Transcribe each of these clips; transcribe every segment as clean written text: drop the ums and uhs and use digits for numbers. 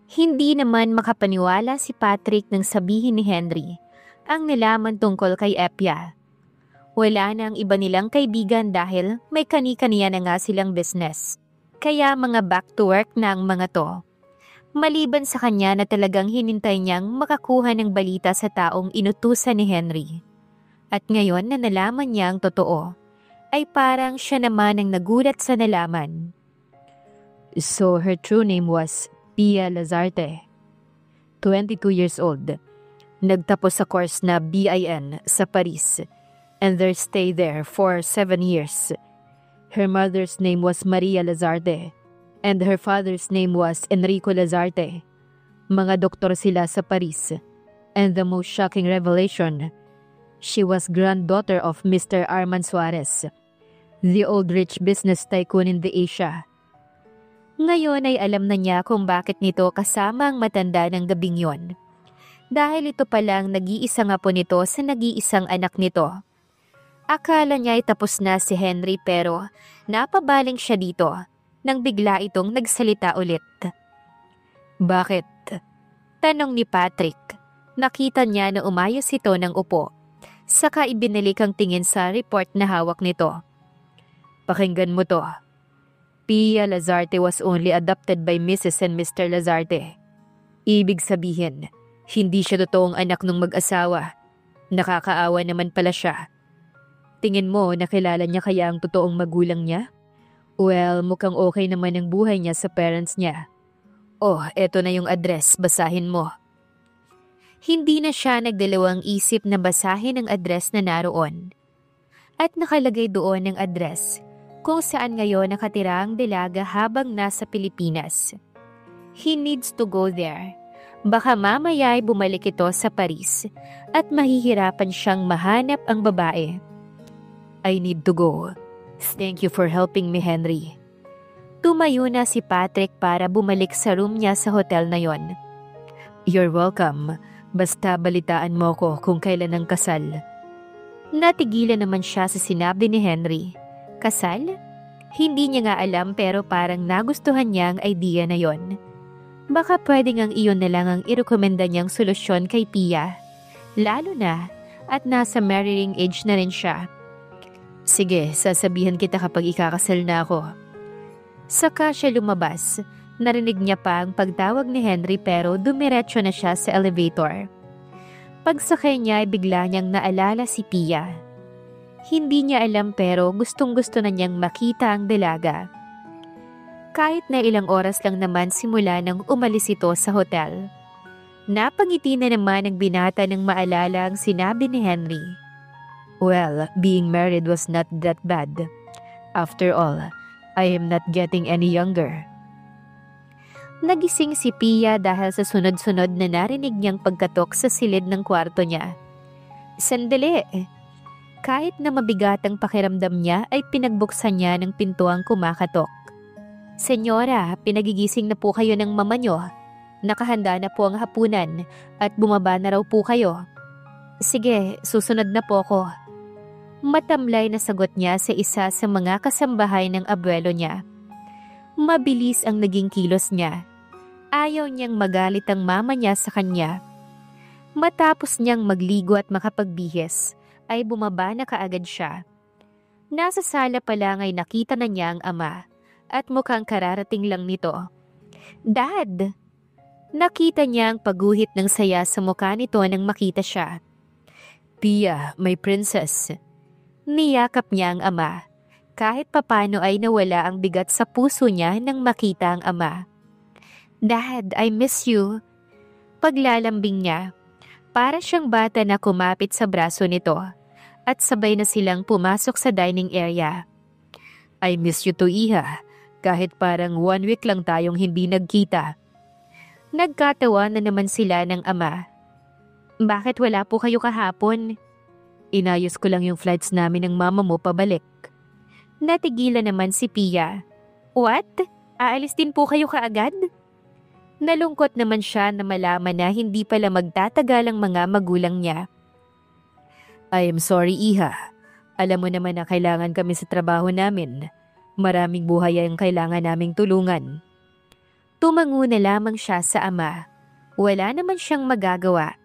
Hindi naman makapaniwala si Patrick nang sabihin ni Henry ang nalaman tungkol kay Epia. Wala na ang iba nilang kaibigan dahil may kani-kaniya na nga silang business. Kaya mga back to work na ang mga to. Maliban sa kanya na talagang hinintay niyang makakuha ng balita sa taong inutusan ni Henry. At ngayon na nalaman niya ang totoo, ay parang siya naman ang nagulat sa nalaman. So her true name was Pia Lazarte, 22 years old. Nagtapos sa course na BIN sa Paris and they stayed there for 7 years. Her mother's name was Maria Lazarte and her father's name was Enrico Lazarte. Mga doktor sila sa Paris. And the most shocking revelation, she was granddaughter of Mr. Arman Suarez, the old rich business tycoon in the Asia. Ngayon ay alam na niya kung bakit nito kasama ang matanda ng gabing yon. Dahil ito palang nag-iisa nga po nito sa nag-iisang anak nito. Akala niya ay tapos na si Henry pero napabaling siya dito nang bigla itong nagsalita ulit. Bakit? Tanong ni Patrick. Nakita niya na umayos ito ng upo. Saka ibinalik ang tingin sa report na hawak nito. Pakinggan mo to. Pia Lazarte was only adopted by Mrs. and Mr. Lazarte. Ibig sabihin, hindi siya totoong anak ng mag-asawa. Nakakaawa naman pala siya. Tingin mo, nakilala niya kaya ang totoong magulang niya? Well, mukhang okay naman ang buhay niya sa parents niya. Oh, eto na yung address, basahin mo. Hindi na siya nagdalawang isip na basahin ang address na naroon. At nakalagay doon ang address kung saan ngayon nakatira ang dalaga habang nasa Pilipinas. He needs to go there. Baka mamaya ay bumalik ito sa Paris at mahihirapan siyang mahanap ang babae. I need to go. Thank you for helping me, Henry. Tumayo na si Patrick para bumalik sa room niya sa hotel na yon. You're welcome. Basta balitaan mo ko kung kailan ang kasal. Natigilan naman siya sa sinabi ni Henry. Kasal? Hindi niya nga alam pero parang nagustuhan niya ang idea na yon. Baka pwedeng ang iyon na lang ang irekomenda niyang solusyon kay Pia. Lalo na at nasa marrying age na rin siya. Sige, sasabihan kita kapag ikakasal na ako. Saka siya lumabas. Narinig niya pa ang pagtawag ni Henry pero dumiretso na siya sa elevator. Pagsakay niya ay bigla niyang naalala si Pia. Hindi niya alam pero gustong-gusto na niyang makita ang dalaga. Kahit na ilang oras lang naman simula nang umalis ito sa hotel. Napangiti na naman ang binata nang maalala ang sinabi ni Henry. Well, being married was not that bad. After all, I am not getting any younger. Nagising si Pia dahil sa sunod-sunod na narinig niyang pagkatok sa silid ng kwarto niya. Sandali! Kahit na mabigat ang pakiramdam niya ay pinagbuksan niya ng pintuang kumakatok. Senyora, pinagigising na po kayo ng mama niyo. Nakahanda na po ang hapunan at bumaba na raw po kayo. Sige, susunod na po ako. Matamlay na sagot niya sa isa sa mga kasambahay ng abuelo niya. Mabilis ang naging kilos niya. Ayaw niyang magalit ang mama niya sa kanya. Matapos niyang magligo at makapagbihis, ay bumaba na kaagad siya. Nasa sala pa lang ay nakita na niya ang ama at mukhang kararating lang nito. Dad! Nakita niya ang pagguhit ng saya sa mukha nito nang makita siya. Pia, my princess. Niyakap niya ang ama. Kahit papano ay nawala ang bigat sa puso niya nang makita ang ama. Dad, I miss you. Paglalambing niya. Para siyang bata na kumapit sa braso nito at sabay na silang pumasok sa dining area. I miss you too, Iha. Kahit parang 1 week lang tayong hindi nagkita. Nagkatawa na naman sila ng ama. Bakit wala po kayo kahapon? Inayos ko lang yung flights namin ng mama mo pabalik. Natigilan naman si Pia. What? Aalis din po kayo kaagad? Nalungkot naman siya na malaman na hindi pala magtatagal ang mga magulang niya. I am sorry, Iha. Alam mo naman na kailangan kami sa trabaho namin. Maraming buhay ang kailangan naming tulungan. Tumango na lamang siya sa ama. Wala naman siyang magagawa.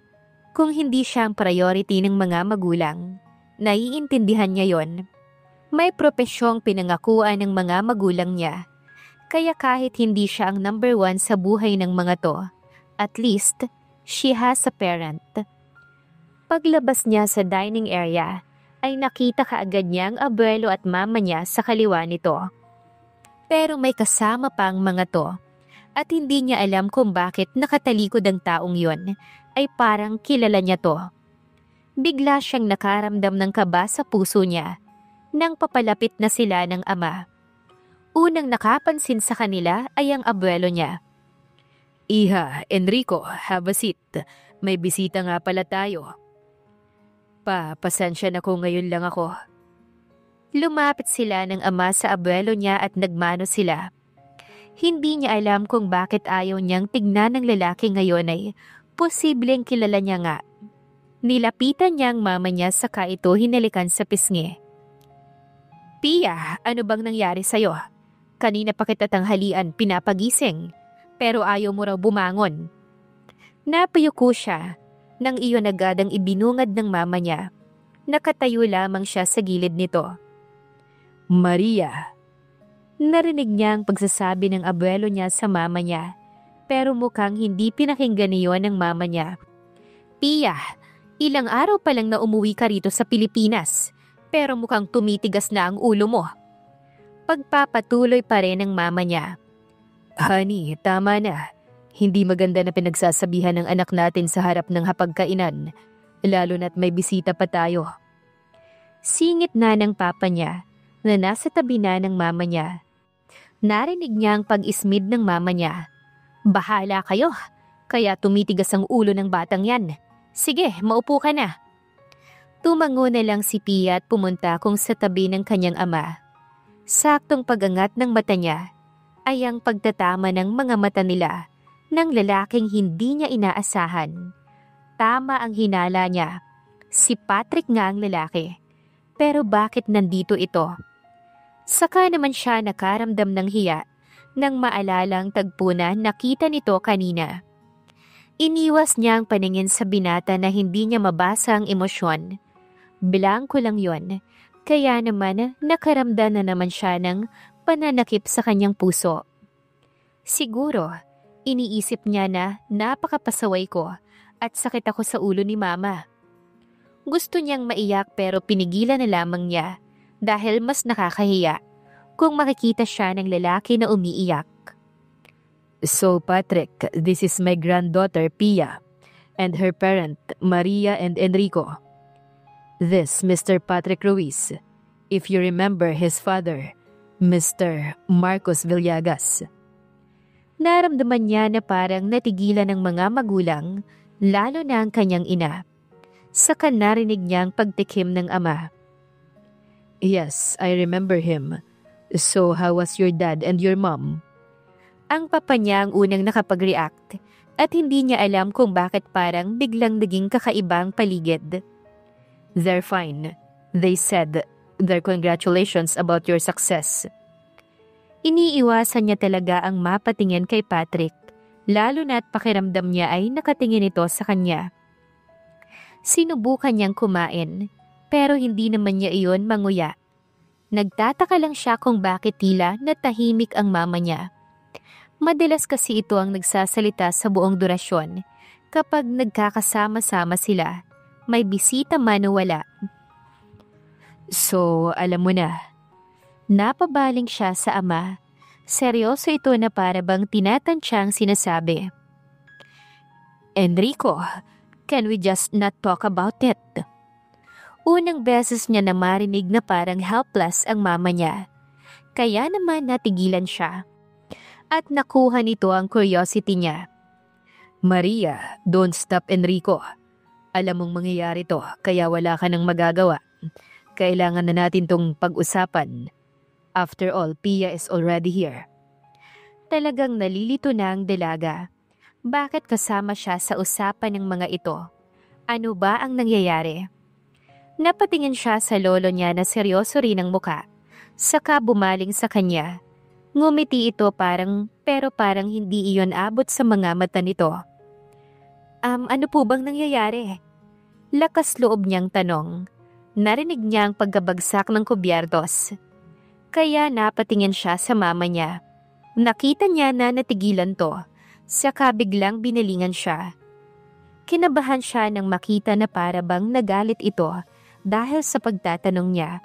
Kung hindi siya ang priority ng mga magulang, naiintindihan niya yon. May propesyong pinangakuan ng mga magulang niya. Kaya kahit hindi siya ang number one sa buhay ng mga to, at least, she has a parent. Paglabas niya sa dining area, ay nakita kaagad niya ang abuelo at mama niya sa kaliwa nito. Pero may kasama pa ang mga to, at hindi niya alam kung bakit nakatalikod ang taong yon, ay parang kilala niya to. Bigla siyang nakaramdam ng kaba sa puso niya, nang papalapit na sila ng ama. Unang nakapansin sa kanila ay ang abuelo niya. "Iha, Enrico, have a seat. May bisita nga pala tayo." "Pasensya na kung ngayon lang ako." Lumapit sila ng ama sa abuelo niya at nagmano sila. Hindi niya alam kung bakit ayaw niyang tignan ng lalaki ngayon ay posibleng kilala niya nga. Nilapitan niya ang mama niya saka ito hinalikan sa pisngi. "Pia, ano bang nangyari sa'yo? Kanina pa kita tanghalian pinapagising, pero ayaw mo raw bumangon." Napayuko siya, nang iyon agad ang ibinungad ng mama niya. Nakatayo lamang siya sa gilid nito. "Maria." Narinig niya ang pagsasabi ng abuelo niya sa mama niya, pero mukhang hindi pinakinggan niyon ng mama niya. "Pia, ilang araw pa lang na umuwi ka rito sa Pilipinas, pero mukhang tumitigas na ang ulo mo." Pagpapatuloy pa rin ng mama niya. "Honey, tama na. Hindi maganda na pinagsasabihan ng anak natin sa harap ng hapagkainan, lalo na't may bisita pa tayo." Singit na ng papa niya na nasa tabi na ng mama niya. Narinig niya ang pag-ismid ng mama niya. "Bahala kayo, kaya tumitigas ang ulo ng batang yan. Sige, maupo ka na." Tumango na lang si Pia at pumunta kung sa tabi ng kanyang ama. Saktong pagangat ng mata niya ay ang pagtatama ng mga mata nila ng lalaking hindi niya inaasahan. Tama ang hinala niya. Si Patrick nga ang lalaki. Pero bakit nandito ito? Saka naman siya nakaramdam ng hiya nang maalalang tagpo na nakita nito kanina. Iniwas niya ang paningin sa binata na hindi niya mabasa ang emosyon. Blanko lang yon. Kaya naman nakaramdam na naman siya ng pananakip sa kanyang puso. Siguro, iniisip niya na napakapasaway ko at sakit ako sa ulo ni mama. Gusto niyang maiyak pero pinigilan na lamang niya dahil mas nakakahiya kung makikita siya ng lalaki na umiiyak. "So Patrick, this is my granddaughter Pia and her parent Maria and Enrico. This Mr. Patrick Ruiz, if you remember his father, Mr. Marcos Villagas." Naramdaman niya na parang natigilan ng mga magulang, lalo na ang kanyang ina. Saka narinig niya ang pagtikim ng ama. "Yes, I remember him. So how was your dad and your mom?" Ang papa niya ang unang nakapag-react at hindi niya alam kung bakit parang biglang naging kakaibang paligid. "They're fine. They said their congratulations about your success." Iniiwasan niya talaga ang mapatingin kay Patrick, lalo na't pakiramdam niya ay nakatingin ito sa kanya. Sinubukan niyang kumain, pero hindi naman niya iyon manguya. Nagtataka lang siya kung bakit tila natahimik ang mama niya. Madalas kasi ito ang nagsasalita sa buong durasyon kapag nagkakasama-sama sila. May bisita man o wala. "So, alam mo na." Napabaling siya sa ama. Seryoso ito na para bang tinatantsyang sinasabi. "Enrico, can we just not talk about it?" Unang beses niya na marinig na parang helpless ang mama niya. Kaya naman natigilan siya. At nakuha nito ang curiosity niya. "Maria, don't stop Enrico. Alam mong mangyayari to, kaya wala ka nang magagawa. Kailangan na natin tong pag-usapan. After all, Pia is already here." Talagang nalilito na ang dalaga. Bakit kasama siya sa usapan ng mga ito? Ano ba ang nangyayari? Napatingin siya sa lolo niya na seryoso rin ang muka. Saka bumaling sa kanya. Ngumiti ito pero parang hindi iyon abot sa mga mata nito. Ano po bang nangyayari? Lakas loob niyang tanong. Narinig niya ang pagkabagsak ng kubyertos. Kaya napatingin siya sa mama niya. Nakita niya na natigilan to. Saka biglang binalingan siya. Kinabahan siya nang makita na para bang nagalit ito dahil sa pagtatanong niya.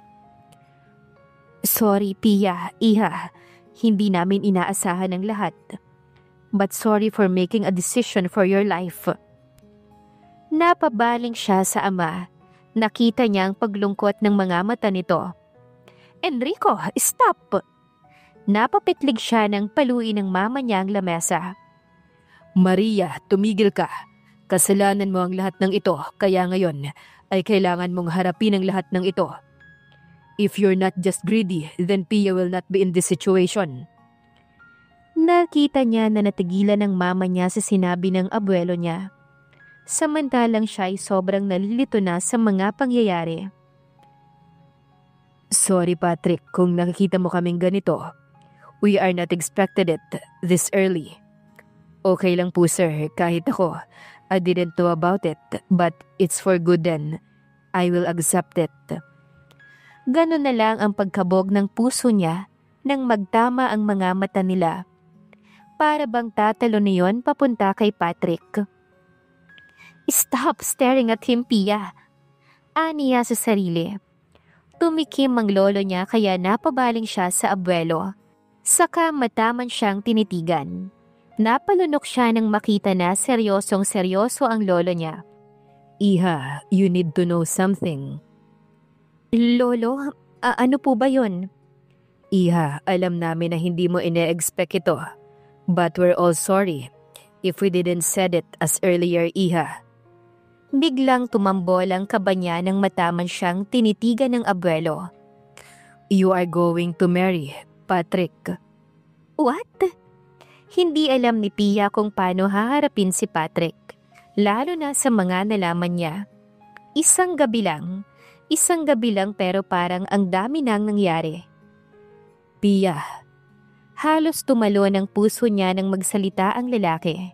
Sorry, Pia, Iha. Hindi namin inaasahan ang lahat. But sorry for making a decision for your life. Napabaling siya sa ama. Nakita niya ang paglungkot ng mga mata nito. Enrico, stop! Napapitlig siya ng paluin ng mama niya ang lamesa. Maria, tumigil ka. Kasalanan mo ang lahat ng ito, kaya ngayon ay kailangan mong harapin ang lahat ng ito. If you're not just greedy, then Pia will not be in this situation. Nakita niya na natigilan ng mama niya sa sinabi ng abuelo niya. Samantalang siya ay sobrang nalilito na sa mga pangyayari. Sorry Patrick kung nakikita mo kaming ganito. We are not expected it this early. Okay lang po sir, kahit ako. I didn't know about it, but it's for good then. I will accept it. Ganon na lang ang pagkabog ng puso niya nang magtama ang mga mata nila. Para bang tatalo niyon papunta kay Patrick. Stop staring at him, Pia. Aniya sa sarili. Tumikim ang lolo niya kaya napabaling siya sa abuelo. Saka mataman siyang tinitigan. Napalunok siya nang makita na seryosong-seryoso ang lolo niya. Iha, you need to know something. Lolo, ano po ba yun? Iha, alam namin na hindi mo ine-expect ito. But we're all sorry if we didn't said it as earlier, Iha. Biglang tumambol ang kaba niya nang mataman siyang tinitigan ng abuelo. You are going to marry Patrick. What? Hindi alam ni Pia kung paano haharapin si Patrick, lalo na sa mga nalaman niya. Isang gabi lang pero parang ang dami nang nangyari. Pia, halos tumalo ng puso niya nang magsalita ang lalaki.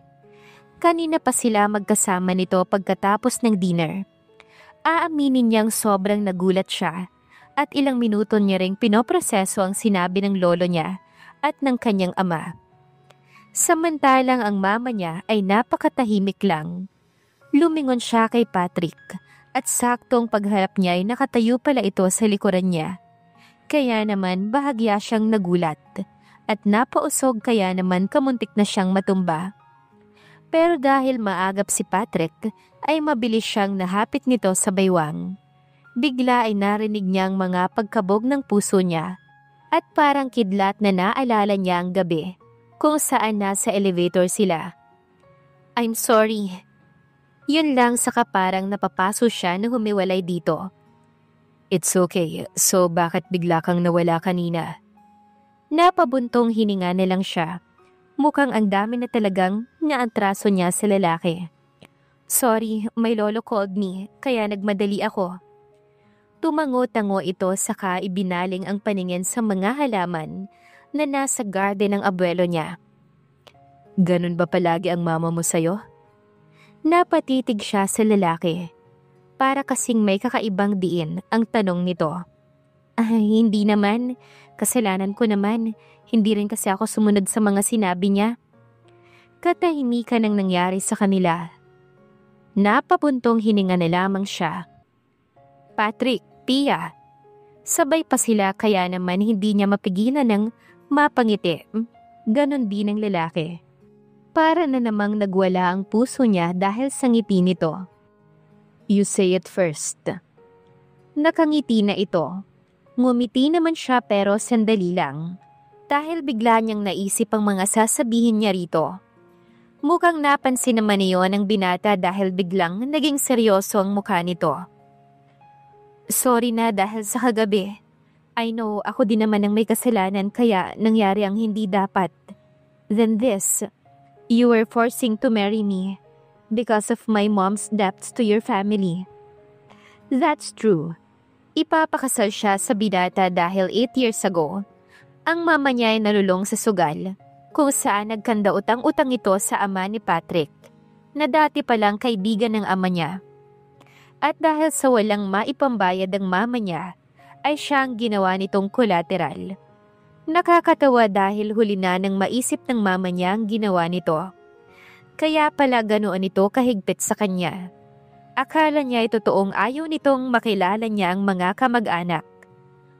Kanina pa sila magkasama nito pagkatapos ng dinner. Aaminin niyang sobrang nagulat siya at ilang minuto niya ring pinoproseso ang sinabi ng lolo niya at ng kanyang ama. Samantalang ang mama niya ay napakatahimik lang. Lumingon siya kay Patrick at saktong pagharap niya ay nakatayo pala ito sa likuran niya. Kaya naman bahagya siyang nagulat at napausog kaya naman kamuntik na siyang matumba. Pero dahil maagap si Patrick ay mabilis siyang nahapit nito sa baywang. Bigla ay narinig niya ang mga pagkabog ng puso niya at parang kidlat na naalala niya ang gabi kung saan nasa elevator sila. I'm sorry. Yun lang saka parang napapaso siya na humiwalay dito. It's okay. So bakit bigla kang nawala kanina? Napabuntong hininga na lang siya. Mukhang ang dami na talagang naatraso niya sa lalaki. Sorry, my lolo called me, kaya nagmadali ako. Tumango-tango ito saka ibinaling ang paningin sa mga halaman na nasa garden ng abuelo niya. Ganun ba palagi ang mama mo sa'yo? Napatitig siya sa lalaki. Para kasing may kakaibang diin ang tanong nito. Ay, hindi naman. Kasalanan ko naman. Hindi rin kasi ako sumunod sa mga sinabi niya. Katahimikan ang nangyari sa kanila. Napapuntong hininga na lamang siya. Patrick, Pia. Sabay pa sila kaya naman hindi niya mapigilan ng mapangiti. Ganon din ang lalaki. Para na namang nagwala ang puso niya dahil sa ngiti nito. You say it first. Nakangiti na ito. Ngumiti naman siya pero sandali lang. Dahil bigla niyang naisip ang mga sasabihin niya rito. Mukhang napansin naman niyon ang binata dahil biglang naging seryoso ang mukha nito. Sorry na dahil sa kagabi. I know ako din naman ang may kasalanan kaya nangyari ang hindi dapat. Then this, you were forcing to marry me because of my mom's debts to your family. That's true. Ipapakasal siya sa binata dahil 8 years ago. Ang mama niya ay nalulong sa sugal, kung saan nagkanda utang-utang ito sa ama ni Patrick, na dati palang kaibigan ng ama niya. At dahil sa walang maipambayad ng mama niya, ay siya ang ginawa nitong collateral. Nakakatawa dahil huli na nang maisip ng mama niya ang ginawa nito. Kaya pala ganoon ito kahigpit sa kanya. Akala niya ay totoong ayaw nitong makilala niya ang mga kamag-anak.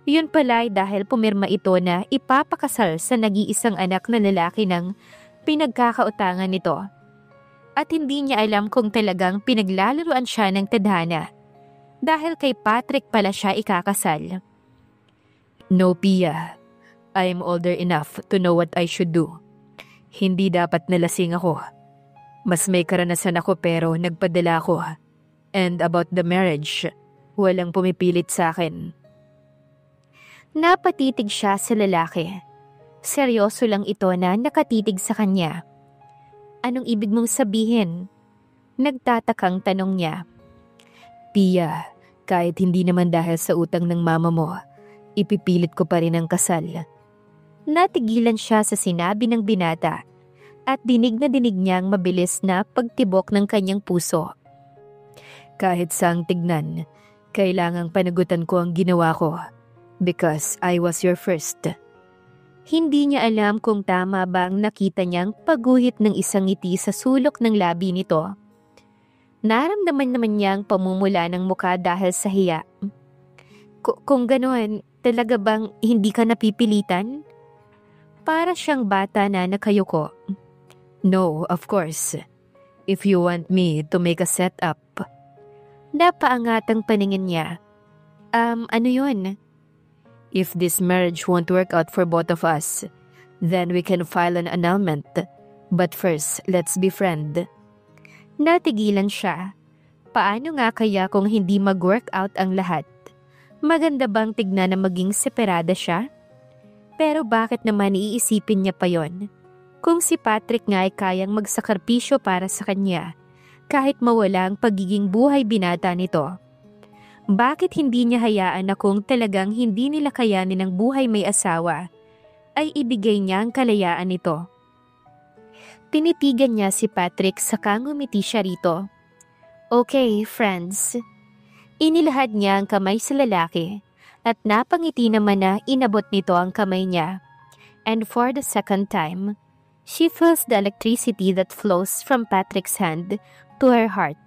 Yun pala ay dahil pumirma ito na ipapakasal sa nag-iisang anak na lalaki ng pinagkakautangan nito. At hindi niya alam kung talagang pinaglalaroan siya ng tadhana. Dahil kay Patrick pala siya ikakasal. No, Pia. I'm older enough to know what I should do. Hindi dapat nalasing ako. Mas may karanasan ako pero nagpadala ako. And about the marriage, walang pumipilit sa akin. Napatitig siya sa lalaki. Seryoso lang ito na nakatitig sa kanya. Anong ibig mong sabihin? Nagtatakang tanong niya. Pia, kahit hindi naman dahil sa utang ng mama mo, ipipilit ko pa rin ang kasal. Natigilan siya sa sinabi ng binata at dinig na dinig niyang mabilis na pagtibok ng kanyang puso. Kahit saang tignan, kailangang panagutan ko ang ginawa ko because I was your first. Hindi niya alam kung tama ba ang nakita niyang pagguhit ng isang ngiti sa sulok ng labi nito. Naramdaman naman niyang pamumula ng mukha dahil sa hiya. Kung gano'n, talaga bang hindi ka napipilitan? Para siyang bata na nakayuko. No, of course. If you want me to make a setup. Napaangat ang paningin niya. Ano yun? If this marriage won't work out for both of us, then we can file an annulment. But first, let's be friend. Natigilan siya. Paano nga kaya kung hindi mag-work out ang lahat? Maganda bang tignan na maging separada siya? Pero bakit naman iisipin niya pa yon? Kung si Patrick nga ay kayang magsakripisyo para sa kanya, kahit mawala ang pagiging buhay binata nito. Bakit hindi niya hayaan na kung talagang hindi nila kayanin ang buhay may asawa, ay ibigay niya ang kalayaan nito? Tinitigan niya si Patrick saka ngumiti siya rito. Okay, friends. Inilahad niya ang kamay sa lalaki at napangiti naman na inabot nito ang kamay niya. And for the second time, she feels the electricity that flows from Patrick's hand to her heart.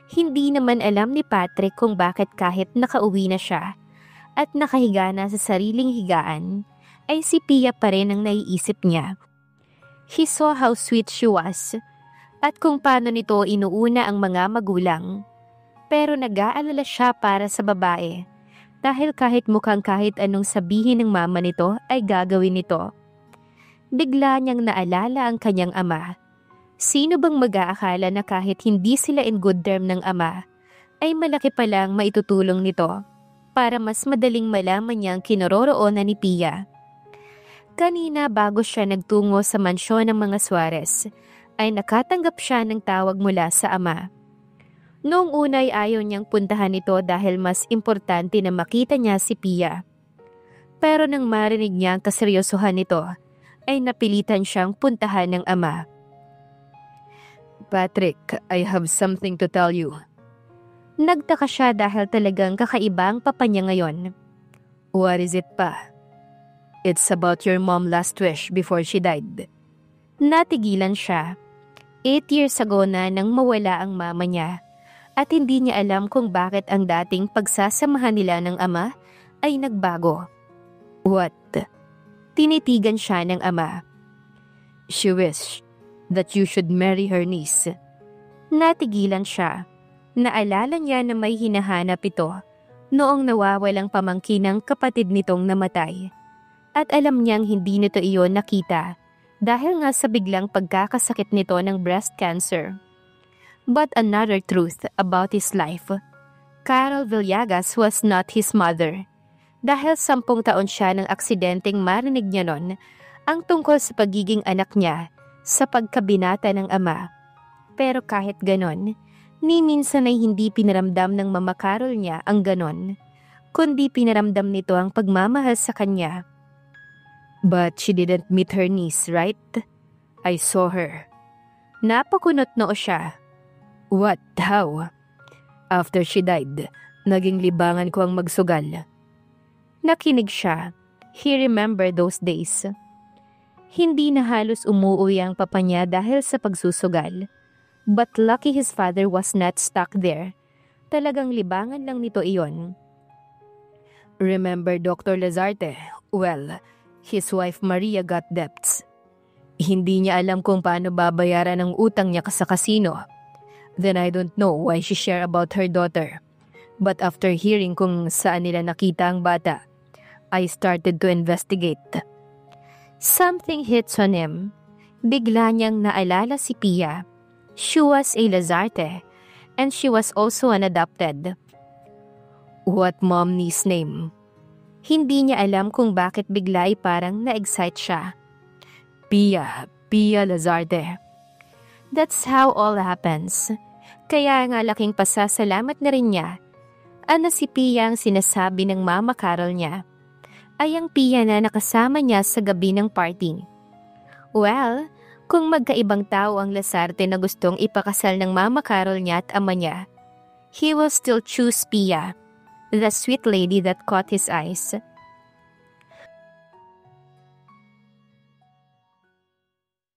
Hindi naman alam ni Patrick kung bakit kahit nakauwi na siya at nakahiga na sa sariling higaan, ay si Pia pa rin ang naiisip niya. He saw how sweet she was at kung paano nito inuuna ang mga magulang. Pero nag-aalala siya para sa babae dahil kahit mukhang kahit anong sabihin ng mama nito ay gagawin nito. Bigla niyang naalala ang kanyang ama. Sino bang mag-aakala na kahit hindi sila in good term ng ama, ay malaki palang maitutulong nito para mas madaling malaman niya ang kinaroroonan ni Pia. Kanina bago siya nagtungo sa mansyon ng mga Suarez, ay nakatanggap siya ng tawag mula sa ama. Noong una ay ayaw niyang puntahan ito dahil mas importante na makita niya si Pia. Pero nang marinig niya ang kaseryosohan nito, ay napilitan siyang puntahan ng ama. Patrick, I have something to tell you. Nagtaka siya dahil talagang kakaiba ang papa niya ngayon. What is it pa? It's about your mom last wish before she died. Natigilan siya. 8 years ago na nang mawala ang mama niya at hindi niya alam kung bakit ang dating pagsasamahan nila ng ama ay nagbago. What? Tinitigan siya ng ama. She wished that you should marry her niece. Natigilan siya. Naalala niya na may hinahanap ito noong nawawalang pamangkin ng kapatid nitong namatay. At alam niyang hindi nito iyon nakita dahil nga sa biglang pagkakasakit nito ng breast cancer. But another truth about his life, Carol Villegas was not his mother. Dahil 10 taon siya ng aksidenteng marinig niya nun ang tungkol sa pagiging anak niya sa pagkabinata ng ama. Pero kahit ganon, ni minsan ay hindi pinaramdam ng mama Carol niya ang ganon, kundi pinaramdam nito ang pagmamahal sa kanya. But she didn't meet her niece, right? I saw her. Napakunot noo siya. What? How? After she died, naging libangan ko ang magsugal. Nakinig siya. He remembered those days. Hindi na halos umuwi ang papa niya dahil sa pagsusugal. But lucky his father was not stuck there. Talagang libangan lang nito iyon. Remember Dr. Lazarte? Well, his wife Maria got debts. Hindi niya alam kung paano babayaran ang utang niya sa kasino. Then I don't know why she shared about her daughter. But after hearing kung saan nila nakita ang bata, I started to investigate. Something hits on him. Bigla niyang naalala si Pia. She was a Lazarte, and she was also an adopted. What mom's name? Hindi niya alam kung bakit bigla ay parang na-excite siya. Pia Lazarte. That's how all happens. Kaya nga laking pasasalamat na rin niya. Ano si Pia ang sinasabi ng mama Carol niya? Ay ang Pia na nakasama niya sa gabi ng party. Well, kung magkaibang tao ang Lazarte na gustong ipakasal ng mama Carol niya at ama niya, he will still choose Pia, the sweet lady that caught his eyes.